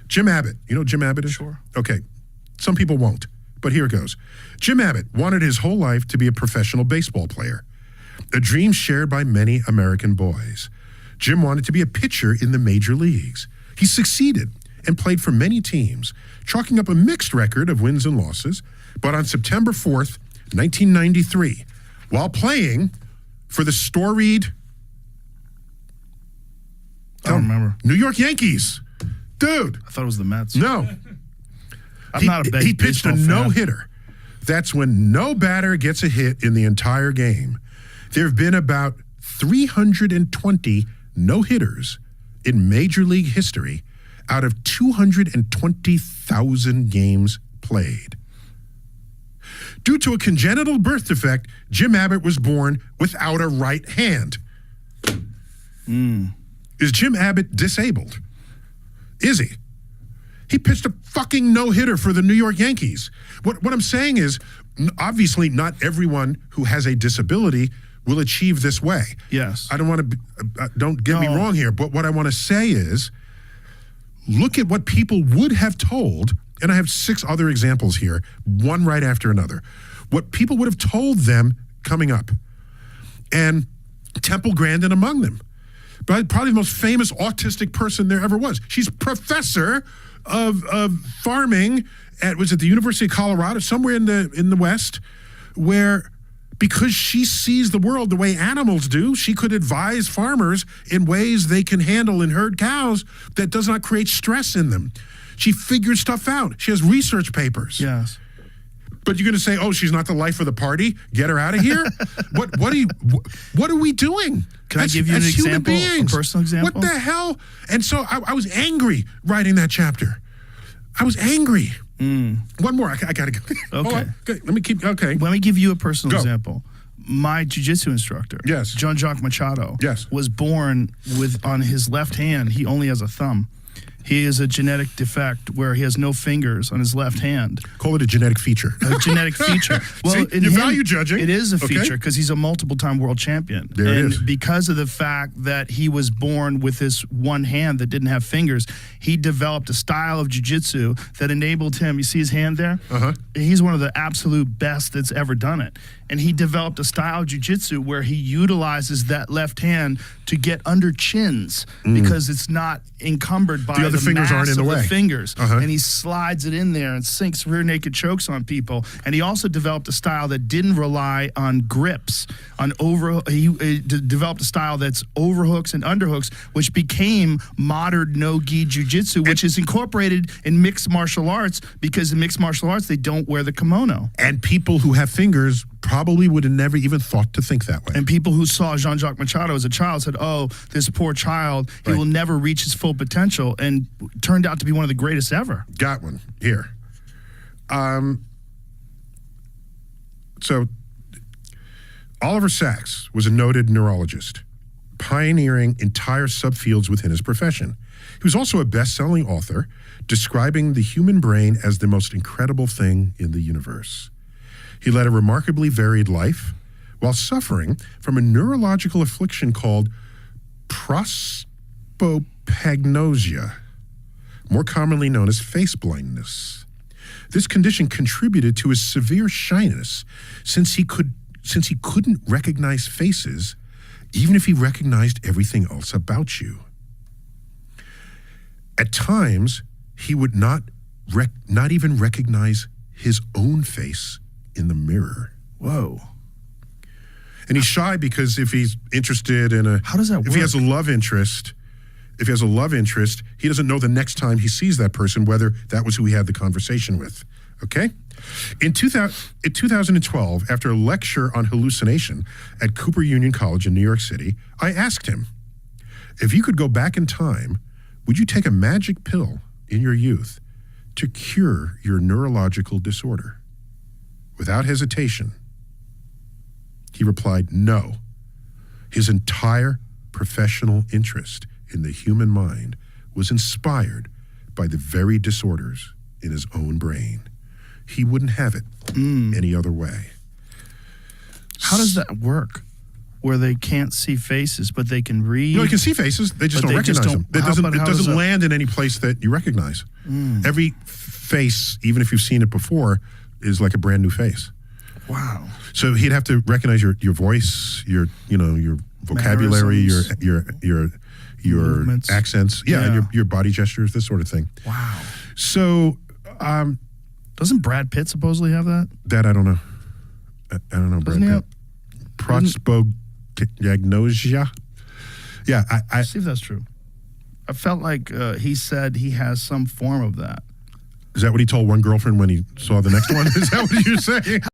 Jim Abbott. You know what Jim Abbott is? Sure. Okay. Some people won't, but here it goes. Jim Abbott wanted his whole life to be a professional baseball player, a dream shared by many American boys. Jim wanted to be a pitcher in the major leagues. He succeeded and played for many teams, chalking up a mixed record of wins and losses. But on September 4th, 1993, while playing for the storied I don't remember. New York Yankees. Dude. I thought it was the Mets. No. I'm not a big He pitched a baseball fan. no-hitter. That's when no batter gets a hit in the entire game. There have been about 320 no-hitters in Major League history out of 220,000 games played. Due to a congenital birth defect, Jim Abbott was born without a right hand. Is Jim Abbott disabled? Is he? He pitched a fucking no-hitter for the New York Yankees. What I'm saying is, obviously not everyone who has a disability will achieve this way. Yes. I don't want to, don't get me wrong here, but what I want to say is, look at what people would have told, and I have 6 other examples here, one right after another, what people would have told them coming up. And Temple Grandin among them. But probably the most famous autistic person there ever was. She's professor of farming at, was it the University of Colorado, somewhere in the West, where because she sees the world the way animals do, she could advise farmers in ways they can handle and herd cows that does not create stress in them. She figures stuff out. She has research papers. Yes. But you're going to say, "Oh, she's not the life of the party. Get her out of here." What are we doing? Can I give you an example, a personal example? What the hell? And so I was angry writing that chapter. I was angry. One more. I got to go. Okay. Let me keep. Okay. Let me give you a personal Go. example. My jiu-jitsu instructor, Yes. Jean-Jacques Machado, Yes. was born with, on his left hand, he only has a thumb. He is a genetic defect where he has no fingers on his left hand. Call it a genetic feature. A genetic feature. Well, See, in you're him, value judging. It is a Okay. feature because he's a multiple-time world champion. There it and is. because of the fact that he was born with this one hand that didn't have fingers, he developed a style of jiu-jitsu that enabled him. You see his hand there? Uh-huh. He's one of the absolute best that's ever done it. And he developed a style of jiu-jitsu where he utilizes that left hand to get under chins because it's not encumbered by The other fingers mass aren't in the of way. fingers. Uh-huh. And he slides it in there and sinks rear naked chokes on people. And he also developed a style that didn't rely on grips, on he developed a style that's overhooks and underhooks, which became modern no-gi jiu-jitsu, which is incorporated in mixed martial arts because in mixed martial arts, they don't wear the kimono. And people who have fingers probably would have never even thought to think that way. And people who saw Jean-Jacques Machado as a child said, "Oh, this poor child, he Right. will never reach his full potential," and turned out to be one of the greatest ever. Got one here. So Oliver Sacks was a noted neurologist, pioneering entire subfields within his profession. He was also a best-selling author, describing the human brain as the most incredible thing in the universe. He led a remarkably varied life while suffering from a neurological affliction called Prosopagnosia, more commonly known as face blindness. This condition contributed to his severe shyness since he couldn't recognize faces even if he recognized everything else about you. At times, he would not even recognize his own face in the mirror. Whoa. And he's shy because if he's interested in How does that if work? he has a love interest, he doesn't know the next time he sees that person whether that was who he had the conversation with. Okay? In 2012, after a lecture on hallucination at Cooper Union College in New York City, I asked him, if you could go back in time, would you take a magic pill in your youth to cure your neurological disorder? Without hesitation, he replied, no. His entire professional interest in the human mind was inspired by the very disorders in his own brain. He wouldn't have it any other way. How does that work? where they can't see faces, but they can read? No, you can see faces. They just But don't they just recognize them. don't- It how doesn't does land in any place that you recognize. Every face, even if you've seen it before, is like a brand new face. Wow. So he'd have to recognize your voice, your vocabulary, your Movements. accents, and your body gestures, this sort of thing. Wow. So Doesn't Brad Pitt supposedly have that? that I don't know. I don't know. Doesn't he Brad Pitt. Prosopagnosia. Yeah, I See if that's true. I felt like he said he has some form of that. is that what he told one girlfriend when he saw the next one? Is that what you're saying?